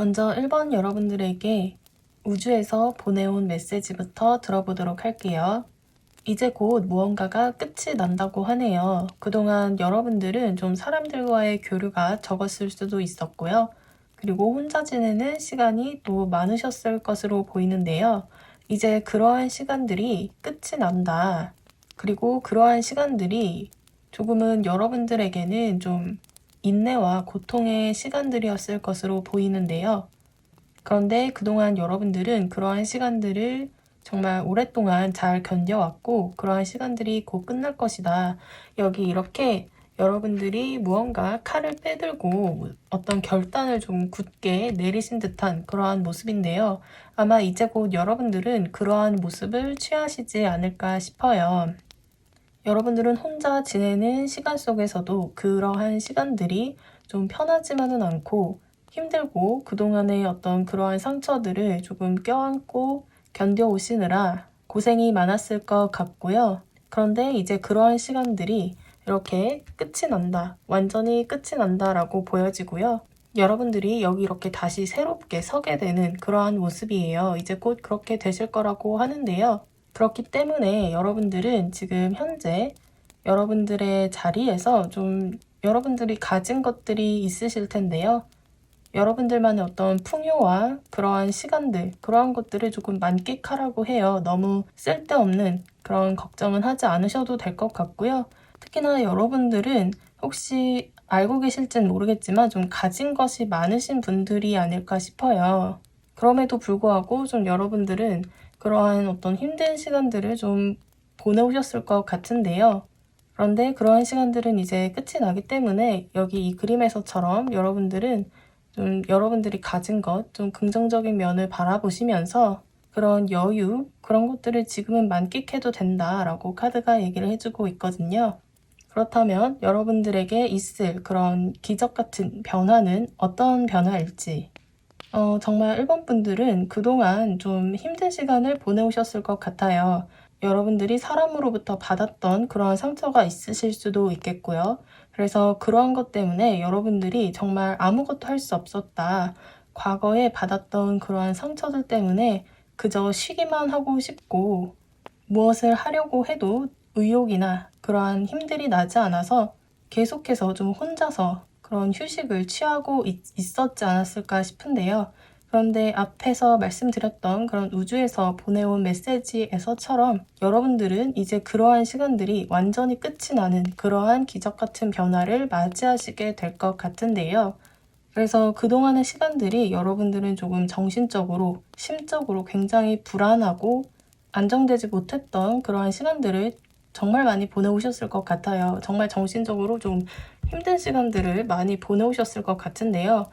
먼저 1번 여러분들에게 우주에서 보내온 메시지부터 들어보도록 할게요. 이제 곧 무언가가 끝이 난다고 하네요. 그동안 여러분들은 좀 사람들과의 교류가 적었을 수도 있었고요. 그리고 혼자 지내는 시간이 또 많으셨을 것으로 보이는데요. 이제 그러한 시간들이 끝이 난다. 그리고 그러한 시간들이 조금은 여러분들에게는 좀 인내와 고통의 시간들이었을 것으로 보이는데요. 그런데 그동안 여러분들은 그러한 시간들을 정말 오랫동안 잘 견뎌왔고 그러한 시간들이 곧 끝날 것이다. 여기 이렇게 여러분들이 무언가 칼을 빼들고 어떤 결단을 좀 굳게 내리신 듯한 그러한 모습인데요. 아마 이제 곧 여러분들은 그러한 모습을 취하시지 않을까 싶어요. 여러분들은 혼자 지내는 시간 속에서도 그러한 시간들이 좀 편하지만은 않고 힘들고 그동안의 어떤 그러한 상처들을 조금 껴안고 견뎌오시느라 고생이 많았을 것 같고요. 그런데 이제 그러한 시간들이 이렇게 끝이 난다, 완전히 끝이 난다라고 보여지고요. 여러분들이 여기 이렇게 다시 새롭게 서게 되는 그러한 모습이에요. 이제 곧 그렇게 되실 거라고 하는데요. 그렇기 때문에 여러분들은 지금 현재 여러분들의 자리에서 좀 여러분들이 가진 것들이 있으실 텐데요. 여러분들만의 어떤 풍요와 그러한 시간들, 그러한 것들을 조금 만끽하라고 해요. 너무 쓸데없는 그런 걱정은 하지 않으셔도 될 것 같고요. 특히나 여러분들은 혹시 알고 계실진 모르겠지만 좀 가진 것이 많으신 분들이 아닐까 싶어요. 그럼에도 불구하고 좀 여러분들은 그러한 어떤 힘든 시간들을 좀 보내오셨을 것 같은데요. 그런데 그러한 시간들은 이제 끝이 나기 때문에 여기 이 그림에서처럼 여러분들은 좀 여러분들이 가진 것, 좀 긍정적인 면을 바라보시면서 그런 여유, 그런 것들을 지금은 만끽해도 된다라고 카드가 얘기를 해주고 있거든요. 그렇다면 여러분들에게 있을 그런 기적 같은 변화는 어떤 변화일지 정말 일본 분들은 그동안 좀 힘든 시간을 보내오셨을 것 같아요. 여러분들이 사람으로부터 받았던 그러한 상처가 있으실 수도 있겠고요. 그래서 그러한 것 때문에 여러분들이 정말 아무것도 할 수 없었다. 과거에 받았던 그러한 상처들 때문에 그저 쉬기만 하고 싶고 무엇을 하려고 해도 의욕이나 그러한 힘들이 나지 않아서 계속해서 좀 혼자서 그런 휴식을 취하고 있었지 않았을까 싶은데요. 그런데 앞에서 말씀드렸던 그런 우주에서 보내온 메시지에서처럼 여러분들은 이제 그러한 시간들이 완전히 끝이 나는 그러한 기적 같은 변화를 맞이하시게 될 것 같은데요. 그래서 그동안의 시간들이 여러분들은 조금 정신적으로, 심적으로 굉장히 불안하고 안정되지 못했던 그러한 시간들을 정말 많이 보내오셨을 것 같아요. 정말 정신적으로 좀 힘든 시간들을 많이 보내오셨을 것 같은데요.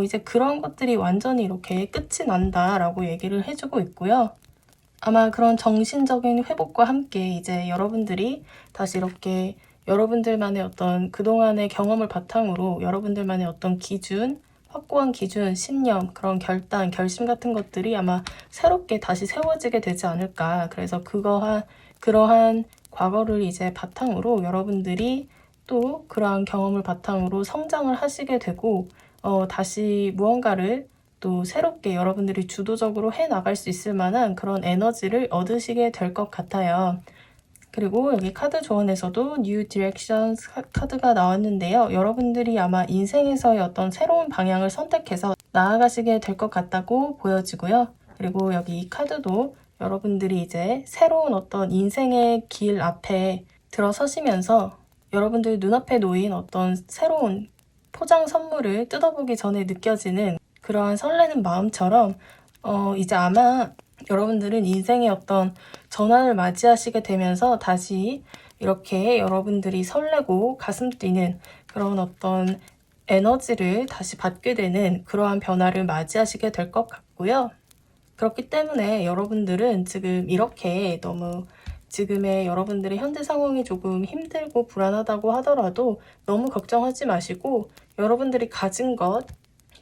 이제 그런 것들이 완전히 이렇게 끝이 난다라고 얘기를 해주고 있고요. 아마 그런 정신적인 회복과 함께 이제 여러분들이 다시 이렇게 여러분들만의 어떤 그동안의 경험을 바탕으로 여러분들만의 어떤 기준, 확고한 기준, 신념, 그런 결단, 결심 같은 것들이 아마 새롭게 다시 세워지게 되지 않을까. 그래서 그러한 과거를 이제 바탕으로 여러분들이 또 그러한 경험을 바탕으로 성장을 하시게 되고 다시 무언가를 또 새롭게 여러분들이 주도적으로 해나갈 수 있을 만한 그런 에너지를 얻으시게 될 것 같아요. 그리고 여기 카드 조언에서도 New Directions 카드가 나왔는데요. 여러분들이 아마 인생에서의 어떤 새로운 방향을 선택해서 나아가시게 될 것 같다고 보여지고요. 그리고 여기 이 카드도 여러분들이 이제 새로운 어떤 인생의 길 앞에 들어서시면서 여러분들 눈앞에 놓인 어떤 새로운 포장 선물을 뜯어보기 전에 느껴지는 그러한 설레는 마음처럼 이제 아마 여러분들은 인생의 어떤 전환을 맞이하시게 되면서 다시 이렇게 여러분들이 설레고 가슴 뛰는 그런 어떤 에너지를 다시 받게 되는 그러한 변화를 맞이하시게 될 것 같고요. 그렇기 때문에 여러분들은 지금 이렇게 너무 지금의 여러분들의 현재 상황이 조금 힘들고 불안하다고 하더라도 너무 걱정하지 마시고 여러분들이 가진 것,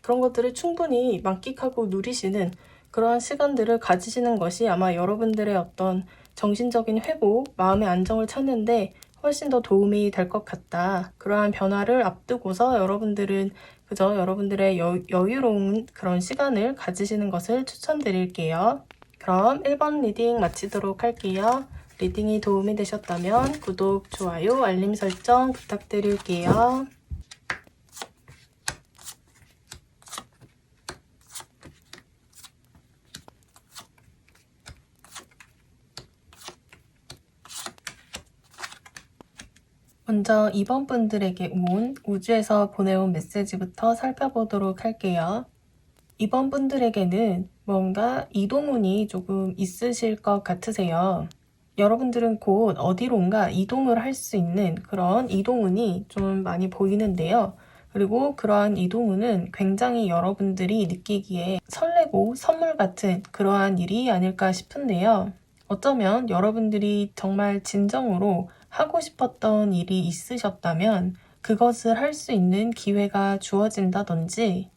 그런 것들을 충분히 만끽하고 누리시는 그러한 시간들을 가지시는 것이 아마 여러분들의 어떤 정신적인 회복, 마음의 안정을 찾는데 훨씬 더 도움이 될 것 같다. 그러한 변화를 앞두고서 여러분들은 그저 여러분들의 여유로운 그런 시간을 가지시는 것을 추천드릴게요. 그럼 1번 리딩 마치도록 할게요. 리딩이 도움이 되셨다면 구독, 좋아요, 알림 설정 부탁드릴게요. 먼저 2번 분들에게 온 우주에서 보내온 메시지부터 살펴보도록 할게요. 2번 분들에게는 뭔가 이동운이 조금 있으실 것 같으세요. 여러분들은 곧 어디론가 이동을 할 수 있는 그런 이동운이 좀 많이 보이는데요. 그리고 그러한 이동운은 굉장히 여러분들이 느끼기에 설레고 선물 같은 그러한 일이 아닐까 싶은데요. 어쩌면 여러분들이 정말 진정으로 하고 싶었던 일이 있으셨다면 그것을 할 수 있는 기회가 주어진다든지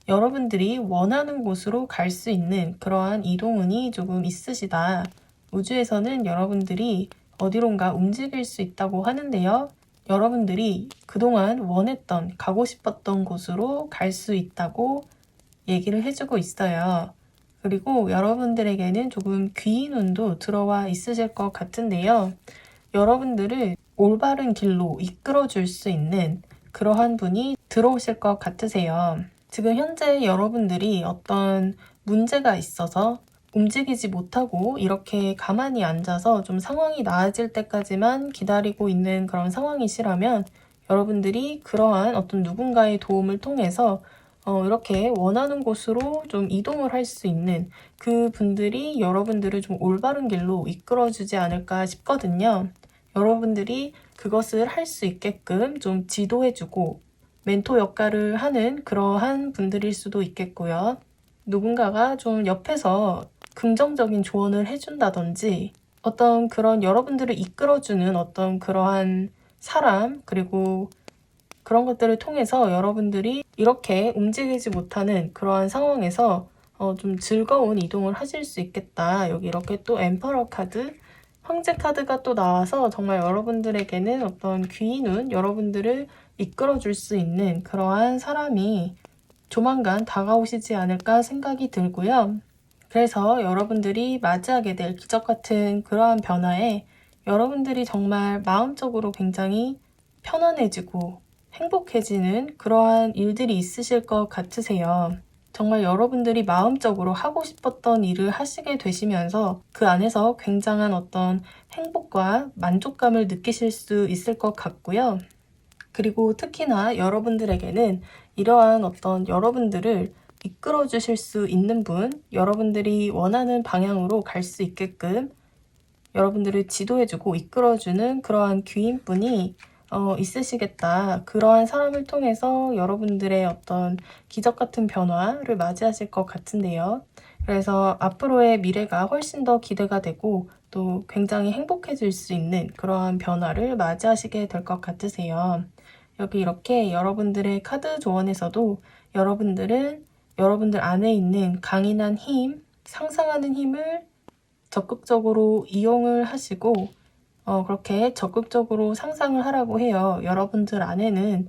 여러분들이 원하는 곳으로 갈 수 있는 그러한 이동운이 조금 있으시다. 우주에서는 여러분들이 어디론가 움직일 수 있다고 하는데요. 여러분들이 그동안 원했던, 가고 싶었던 곳으로 갈 수 있다고 얘기를 해주고 있어요. 그리고 여러분들에게는 조금 귀인운도 들어와 있으실 것 같은데요. 여러분들을 올바른 길로 이끌어줄 수 있는 그러한 분이 들어오실 것 같으세요. 지금 현재 여러분들이 어떤 문제가 있어서 움직이지 못하고 이렇게 가만히 앉아서 좀 상황이 나아질 때까지만 기다리고 있는 그런 상황이시라면 여러분들이 그러한 어떤 누군가의 도움을 통해서 이렇게 원하는 곳으로 좀 이동을 할 수 있는 그 분들이 여러분들을 좀 올바른 길로 이끌어주지 않을까 싶거든요. 여러분들이 그것을 할 수 있게끔 좀 지도해주고 멘토 역할을 하는 그러한 분들일 수도 있겠고요. 누군가가 좀 옆에서 긍정적인 조언을 해준다든지 어떤 그런 여러분들을 이끌어주는 어떤 그러한 사람 그리고 그런 것들을 통해서 여러분들이 이렇게 움직이지 못하는 그러한 상황에서 좀 즐거운 이동을 하실 수 있겠다. 여기 이렇게 또 엠퍼러 카드, 황제 카드가 또 나와서 정말 여러분들에게는 어떤 귀인운, 여러분들을 이끌어줄 수 있는 그러한 사람이 조만간 다가오시지 않을까 생각이 들고요. 그래서 여러분들이 맞이하게 될 기적 같은 그러한 변화에 여러분들이 정말 마음적으로 굉장히 편안해지고 행복해지는 그러한 일들이 있으실 것 같으세요. 정말 여러분들이 마음적으로 하고 싶었던 일을 하시게 되시면서 그 안에서 굉장한 어떤 행복과 만족감을 느끼실 수 있을 것 같고요. 그리고 특히나 여러분들에게는 이러한 어떤 여러분들을 이끌어 주실 수 있는 분, 여러분들이 원하는 방향으로 갈 수 있게끔 여러분들을 지도해주고 이끌어주는 그러한 귀인분이 있으시겠다. 그러한 사람을 통해서 여러분들의 어떤 기적 같은 변화를 맞이하실 것 같은데요. 그래서 앞으로의 미래가 훨씬 더 기대가 되고 또 굉장히 행복해질 수 있는 그러한 변화를 맞이하시게 될 것 같으세요. 여기 이렇게 여러분들의 카드 조언에서도 여러분들은 여러분들 안에 있는 강인한 힘, 상상하는 힘을 적극적으로 이용을 하시고 그렇게 적극적으로 상상을 하라고 해요. 여러분들 안에는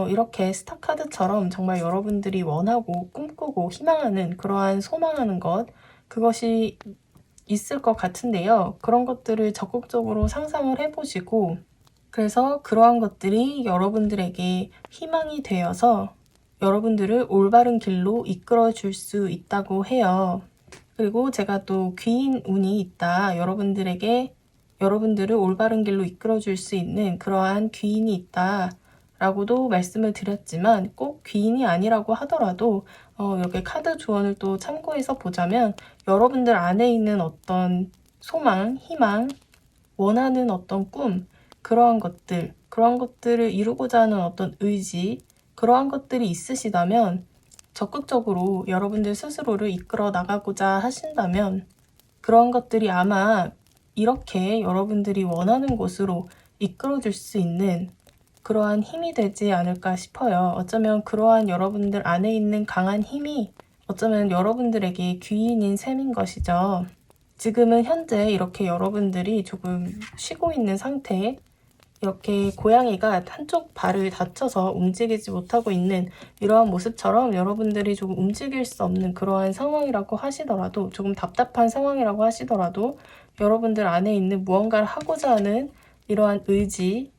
이렇게 스타카드처럼 정말 여러분들이 원하고 꿈꾸고 희망하는 그러한 소망하는 것 그것이 있을 것 같은데요. 그런 것들을 적극적으로 상상을 해보시고 그래서 그러한 것들이 여러분들에게 희망이 되어서 여러분들을 올바른 길로 이끌어 줄 수 있다고 해요. 그리고 제가 또 귀인 운이 있다. 여러분들을 올바른 길로 이끌어 줄 수 있는 그러한 귀인이 있다. 라고도 말씀을 드렸지만 꼭 귀인이 아니라고 하더라도 여기 카드 조언을 또 참고해서 보자면 여러분들 안에 있는 어떤 소망, 희망, 원하는 어떤 꿈, 그러한 것들을 이루고자 하는 어떤 의지, 그러한 것들이 있으시다면 적극적으로 여러분들 스스로를 이끌어 나가고자 하신다면 그런 것들이 아마 이렇게 여러분들이 원하는 곳으로 이끌어줄 수 있는 그러한 힘이 되지 않을까 싶어요. 어쩌면 그러한 여러분들 안에 있는 강한 힘이 어쩌면 여러분들에게 귀인인 셈인 것이죠. 지금은 현재 이렇게 여러분들이 조금 쉬고 있는 상태, 이렇게 고양이가 한쪽 발을 다쳐서 움직이지 못하고 있는 이러한 모습처럼 여러분들이 조금 움직일 수 없는 그러한 상황이라고 하시더라도, 조금 답답한 상황이라고 하시더라도 여러분들 안에 있는 무언가를 하고자 하는 이러한 의지,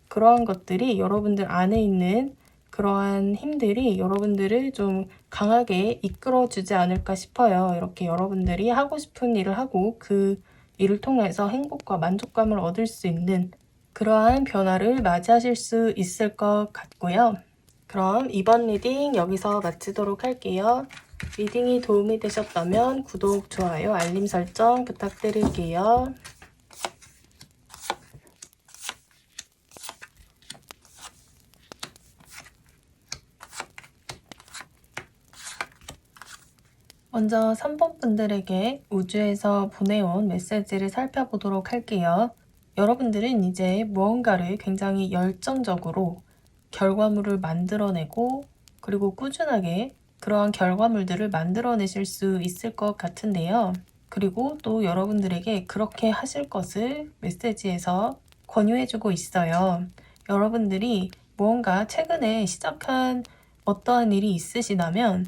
그러한 것들이 여러분들 안에 있는 그러한 힘들이 여러분들을 좀 강하게 이끌어주지 않을까 싶어요. 이렇게 여러분들이 하고 싶은 일을 하고 그 일을 통해서 행복과 만족감을 얻을 수 있는 그러한 변화를 맞이하실 수 있을 것 같고요. 그럼 이번 리딩 여기서 마치도록 할게요. 리딩이 도움이 되셨다면 구독, 좋아요, 알림 설정 부탁드릴게요. 먼저 3번 분들에게 우주에서 보내온 메시지를 살펴보도록 할게요. 여러분들은 이제 무언가를 굉장히 열정적으로 결과물을 만들어내고, 그리고 꾸준하게 그러한 결과물들을 만들어내실 수 있을 것 같은데요. 그리고 또 여러분들에게 그렇게 하실 것을 메시지에서 권유해주고 있어요. 여러분들이 무언가 최근에 시작한 어떠한 일이 있으시다면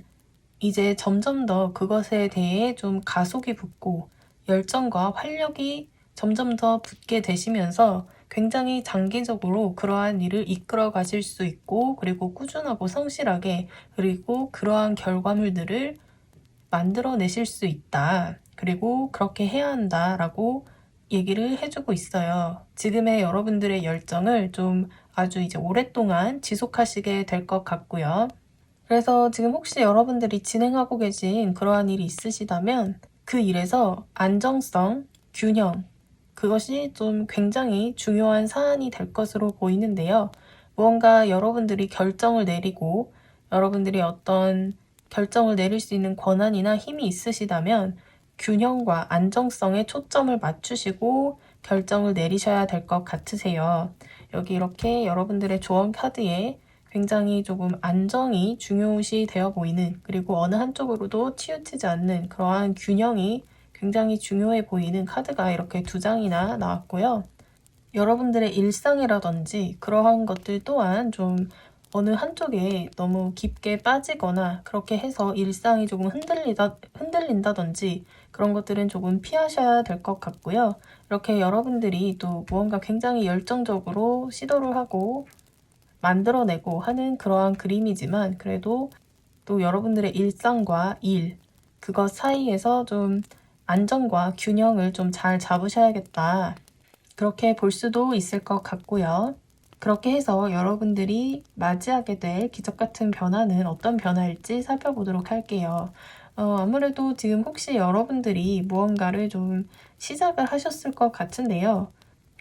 이제 점점 더 그것에 대해 좀 가속이 붙고 열정과 활력이 점점 더 붙게 되시면서 굉장히 장기적으로 그러한 일을 이끌어 가실 수 있고, 그리고 꾸준하고 성실하게, 그리고 그러한 결과물들을 만들어내실 수 있다. 그리고 그렇게 해야 한다라고 얘기를 해주고 있어요. 지금의 여러분들의 열정을 좀 아주 이제 오랫동안 지속하시게 될 것 같고요. 그래서 지금 혹시 여러분들이 진행하고 계신 그러한 일이 있으시다면 그 일에서 안정성, 균형, 그것이 좀 굉장히 중요한 사안이 될 것으로 보이는데요. 무언가 여러분들이 결정을 내리고 여러분들이 어떤 결정을 내릴 수 있는 권한이나 힘이 있으시다면 균형과 안정성에 초점을 맞추시고 결정을 내리셔야 될 것 같으세요. 여기 이렇게 여러분들의 조언 카드에 굉장히 조금 안정이 중요시 되어 보이는, 그리고 어느 한쪽으로도 치우치지 않는 그러한 균형이 굉장히 중요해 보이는 카드가 이렇게 2장이나 나왔고요. 여러분들의 일상이라든지 그러한 것들 또한 좀 어느 한쪽에 너무 깊게 빠지거나 그렇게 해서 일상이 조금 흔들린다든지 그런 것들은 조금 피하셔야 될 것 같고요. 이렇게 여러분들이 또 무언가 굉장히 열정적으로 시도를 하고 만들어내고 하는 그러한 그림이지만, 그래도 또 여러분들의 일상과 일, 그것 사이에서 좀 안정과 균형을 좀 잘 잡으셔야겠다. 그렇게 볼 수도 있을 것 같고요. 그렇게 해서 여러분들이 맞이하게 될 기적 같은 변화는 어떤 변화일지 살펴보도록 할게요. 아무래도 지금 혹시 여러분들이 무언가를 좀 시작을 하셨을 것 같은데요.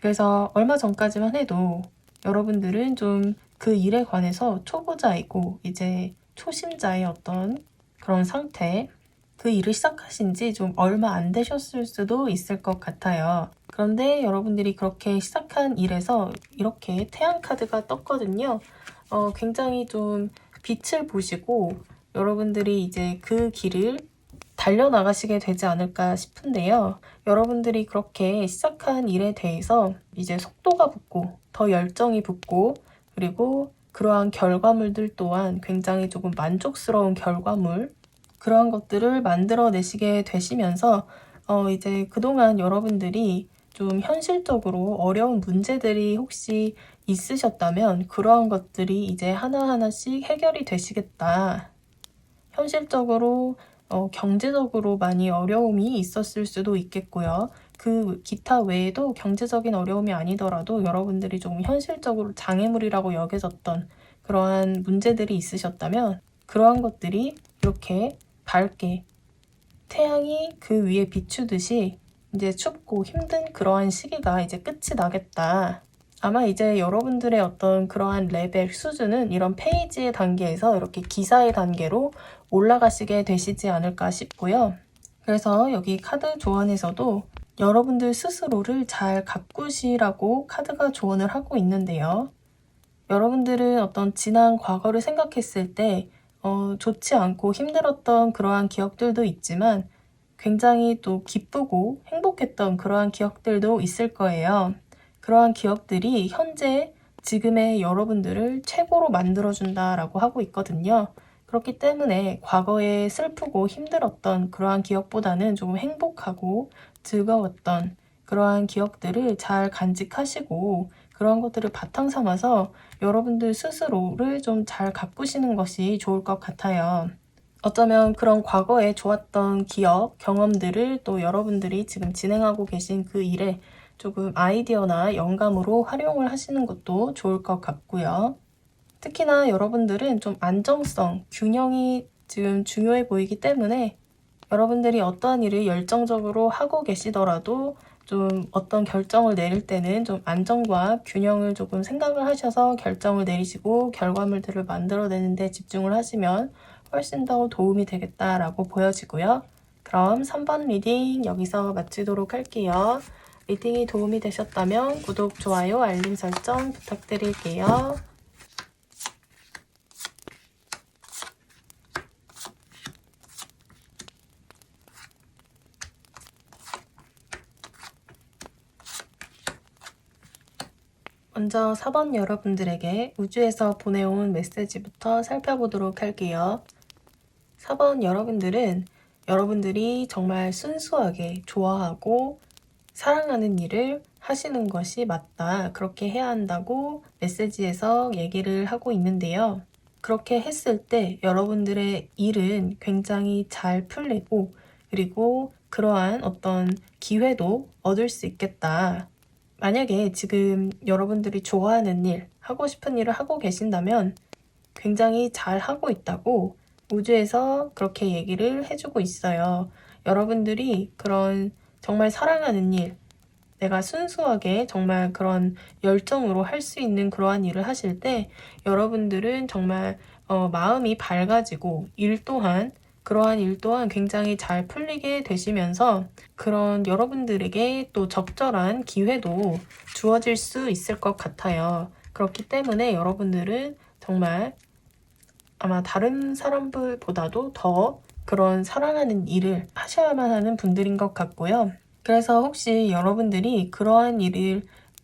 그래서 얼마 전까지만 해도 여러분들은 좀 그 일에 관해서 초보자이고 이제 초심자의 어떤 그런 상태, 그 일을 시작하신 지 좀 얼마 안 되셨을 수도 있을 것 같아요. 그런데 여러분들이 그렇게 시작한 일에서 이렇게 태양 카드가 떴거든요. 굉장히 좀 빛을 보시고 여러분들이 이제 그 길을 달려나가시게 되지 않을까 싶은데요. 여러분들이 그렇게 시작한 일에 대해서 이제 속도가 붙고 더 열정이 붙고, 그리고 그러한 결과물들 또한 굉장히 조금 만족스러운 결과물, 그러한 것들을 만들어내시게 되시면서 이제 그동안 여러분들이 좀 현실적으로 어려운 문제들이 혹시 있으셨다면 그러한 것들이 이제 하나하나씩 해결이 되시겠다. 현실적으로 경제적으로 많이 어려움이 있었을 수도 있겠고요. 그 기타 외에도 경제적인 어려움이 아니더라도 여러분들이 조금 현실적으로 장애물이라고 여겨졌던 그러한 문제들이 있으셨다면 그러한 것들이 이렇게 밝게 태양이 그 위에 비추듯이 이제 춥고 힘든 그러한 시기가 이제 끝이 나겠다. 아마 이제 여러분들의 어떤 그러한 레벨 수준은 이런 페이지의 단계에서 이렇게 기사의 단계로 올라가시게 되시지 않을까 싶고요. 그래서 여기 카드 조언에서도 여러분들 스스로를 잘 가꾸시라고 카드가 조언을 하고 있는데요. 여러분들은 어떤 지난 과거를 생각했을 때 좋지 않고 힘들었던 그러한 기억들도 있지만 굉장히 또 기쁘고 행복했던 그러한 기억들도 있을 거예요. 그러한 기억들이 현재 지금의 여러분들을 최고로 만들어준다라고 하고 있거든요. 그렇기 때문에 과거에 슬프고 힘들었던 그러한 기억보다는 조금 행복하고 즐거웠던 그러한 기억들을 잘 간직하시고 그러한 것들을 바탕 삼아서 여러분들 스스로를 좀 잘 가꾸시는 것이 좋을 것 같아요. 어쩌면 그런 과거에 좋았던 기억, 경험들을 또 여러분들이 지금 진행하고 계신 그 일에 조금 아이디어나 영감으로 활용을 하시는 것도 좋을 것 같고요. 특히나 여러분들은 좀 안정성, 균형이 지금 중요해 보이기 때문에 여러분들이 어떠한 일을 열정적으로 하고 계시더라도 좀 어떤 결정을 내릴 때는 좀 안정과 균형을 조금 생각을 하셔서 결정을 내리시고 결과물들을 만들어내는 데 집중을 하시면 훨씬 더 도움이 되겠다라고 보여지고요. 그럼 3번 리딩 여기서 마치도록 할게요. 리딩이 도움이 되셨다면 구독, 좋아요, 알림 설정 부탁드릴게요. 먼저 4번 여러분들에게 우주에서 보내온 메시지부터 살펴보도록 할게요. 4번 여러분들은 여러분들이 정말 순수하게 좋아하고 사랑하는 일을 하시는 것이 맞다. 그렇게 해야 한다고 메시지에서 얘기를 하고 있는데요. 그렇게 했을 때 여러분들의 일은 굉장히 잘 풀리고 그리고 그러한 어떤 기회도 얻을 수 있겠다. 만약에 지금 여러분들이 좋아하는 일, 하고 싶은 일을 하고 계신다면 굉장히 잘 하고 있다고 우주에서 그렇게 얘기를 해주고 있어요. 여러분들이 그런 정말 사랑하는 일, 내가 순수하게 정말 그런 열정으로 할 수 있는 그러한 일을 하실 때 여러분들은 정말 마음이 밝아지고 그러한 일 또한 굉장히 잘 풀리게 되시면서 그런 여러분들에게 또 적절한 기회도 주어질 수 있을 것 같아요. 그렇기 때문에 여러분들은 정말 아마 다른 사람들보다도 더 그런 사랑하는 일을 하셔야만 하는 분들인 것 같고요. 그래서 혹시 여러분들이 그러한 일을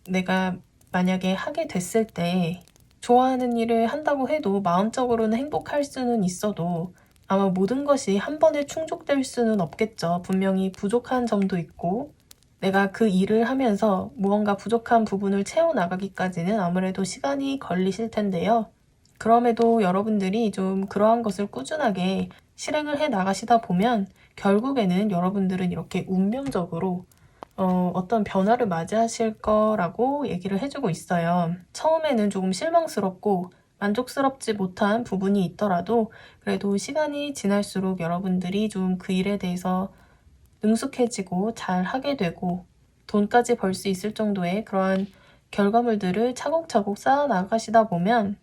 내가 만약에 하게 됐을 때 좋아하는 일을 한다고 해도 마음적으로는 행복할 수는 있어도 아마 모든 것이 한 번에 충족될 수는 없겠죠. 분명히 부족한 점도 있고 내가 그 일을 하면서 무언가 부족한 부분을 채워나가기까지는 아무래도 시간이 걸리실 텐데요. 그럼에도 여러분들이 좀 그러한 것을 꾸준하게 실행을 해 나가시다 보면 결국에는 여러분들은 이렇게 운명적으로 어떤 변화를 맞이하실 거라고 얘기를 해주고 있어요. 처음에는 조금 실망스럽고 만족스럽지 못한 부분이 있더라도 그래도 시간이 지날수록 여러분들이 좀 그 일에 대해서 능숙해지고 잘 하게 되고 돈까지 벌 수 있을 정도의 그러한 결과물들을 차곡차곡 쌓아 나가시다 보면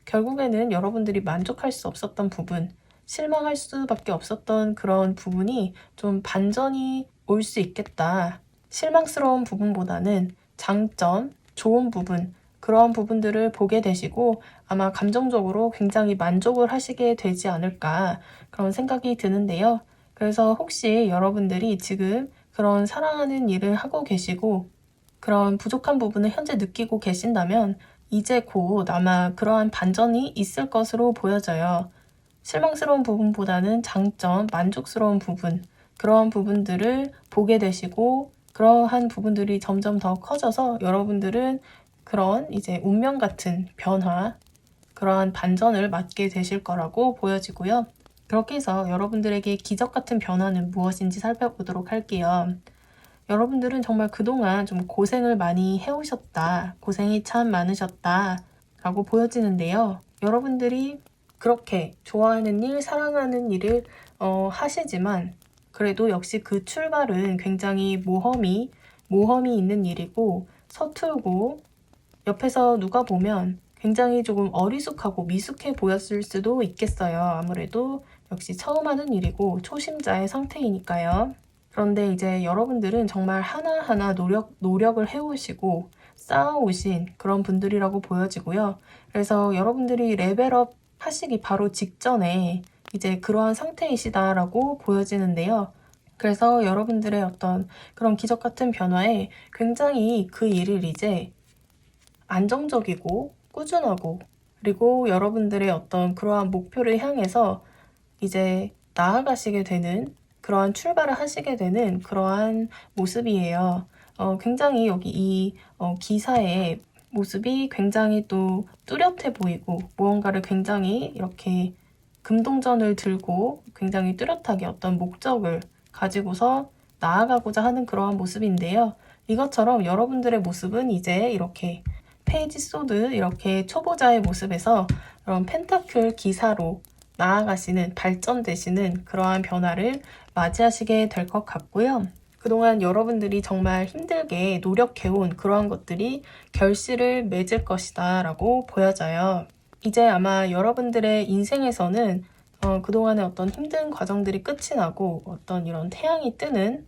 결국에는 여러분들이 만족할 수 없었던 부분, 실망할 수밖에 없었던 그런 부분이 좀 반전이 올 수 있겠다. 실망스러운 부분보다는 장점, 좋은 부분, 그러한 부분들을 보게 되시고 아마 감정적으로 굉장히 만족을 하시게 되지 않을까 그런 생각이 드는데요. 그래서 혹시 여러분들이 지금 그런 사랑하는 일을 하고 계시고 그런 부족한 부분을 현재 느끼고 계신다면 이제 곧 아마 그러한 반전이 있을 것으로 보여져요. 실망스러운 부분보다는 장점, 만족스러운 부분, 그러한 부분들을 보게 되시고 그러한 부분들이 점점 더 커져서 여러분들은 그런 이제 운명 같은 변화, 그러한 반전을 맞게 되실 거라고 보여지고요. 그렇게 해서 여러분들에게 기적 같은 변화는 무엇인지 살펴보도록 할게요. 여러분들은 정말 그동안 좀 고생을 많이 해오셨다. 고생이 참 많으셨다. 라고 보여지는데요. 여러분들이 그렇게 좋아하는 일, 사랑하는 일을 하시지만 그래도 역시 그 출발은 굉장히 모험이 있는 일이고 서툴고 옆에서 누가 보면 굉장히 조금 어리숙하고 미숙해 보였을 수도 있겠어요. 아무래도 역시 처음 하는 일이고 초심자의 상태이니까요. 그런데 이제 여러분들은 정말 하나하나 노력을 해오시고 쌓아오신 그런 분들이라고 보여지고요. 그래서 여러분들이 레벨업 하시기 바로 직전에 이제 그러한 상태이시다라고 보여지는데요. 그래서 여러분들의 어떤 그런 기적 같은 변화에 굉장히 그 일을 이제 안정적이고 꾸준하고 그리고 여러분들의 어떤 그러한 목표를 향해서 이제 나아가시게 되는 그러한 출발을 하시게 되는 그러한 모습이에요. 굉장히 여기 이 기사의 모습이 굉장히 또 뚜렷해 보이고 무언가를 굉장히 이렇게 금동전을 들고 굉장히 뚜렷하게 어떤 목적을 가지고서 나아가고자 하는 그러한 모습인데요. 이것처럼 여러분들의 모습은 이제 이렇게 페이지 소드 이렇게 초보자의 모습에서 그런 펜타클 기사로 나아가시는 발전되시는 그러한 변화를 맞이하시게 될 것 같고요. 그동안 여러분들이 정말 힘들게 노력해온 그러한 것들이 결실을 맺을 것이다 라고 보여져요. 이제 아마 여러분들의 인생에서는 그동안의 어떤 힘든 과정들이 끝이 나고 어떤 이런 태양이 뜨는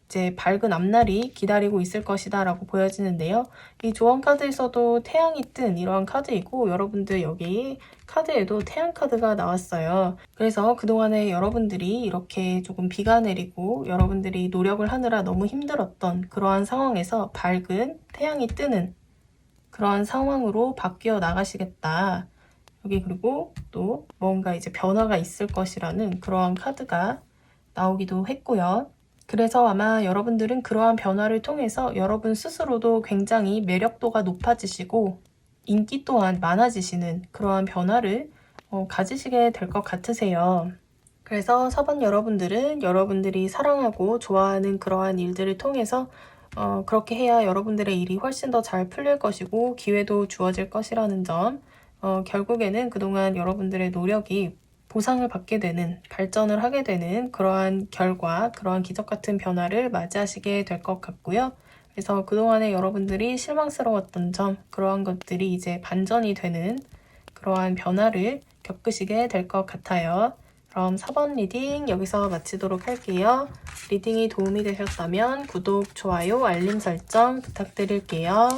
이제 밝은 앞날이 기다리고 있을 것이다 라고 보여지는데요. 이 조언 카드에서도 태양이 뜬 이러한 카드이고 여러분들 여기 카드에도 태양 카드가 나왔어요. 그래서 그동안에 여러분들이 이렇게 조금 비가 내리고 여러분들이 노력을 하느라 너무 힘들었던 그러한 상황에서 밝은 태양이 뜨는 그러한 상황으로 바뀌어 나가시겠다. 여기 그리고 또 뭔가 이제 변화가 있을 것이라는 그러한 카드가 나오기도 했고요. 그래서 아마 여러분들은 그러한 변화를 통해서 여러분 스스로도 굉장히 매력도가 높아지시고 인기 또한 많아지시는 그러한 변화를 가지시게 될 것 같으세요. 그래서 4번 여러분들은 여러분들이 사랑하고 좋아하는 그러한 일들을 통해서 그렇게 해야 여러분들의 일이 훨씬 더 잘 풀릴 것이고 기회도 주어질 것이라는 점, 결국에는 그동안 여러분들의 노력이 보상을 받게 되는, 발전을 하게 되는 그러한 결과, 그러한 기적 같은 변화를 맞이하시게 될 것 같고요. 그래서 그동안에 여러분들이 실망스러웠던 점, 그러한 것들이 이제 반전이 되는 그러한 변화를 겪으시게 될 것 같아요. 그럼 4번 리딩 여기서 마치도록 할게요. 리딩이 도움이 되셨다면 구독, 좋아요, 알림 설정 부탁드릴게요.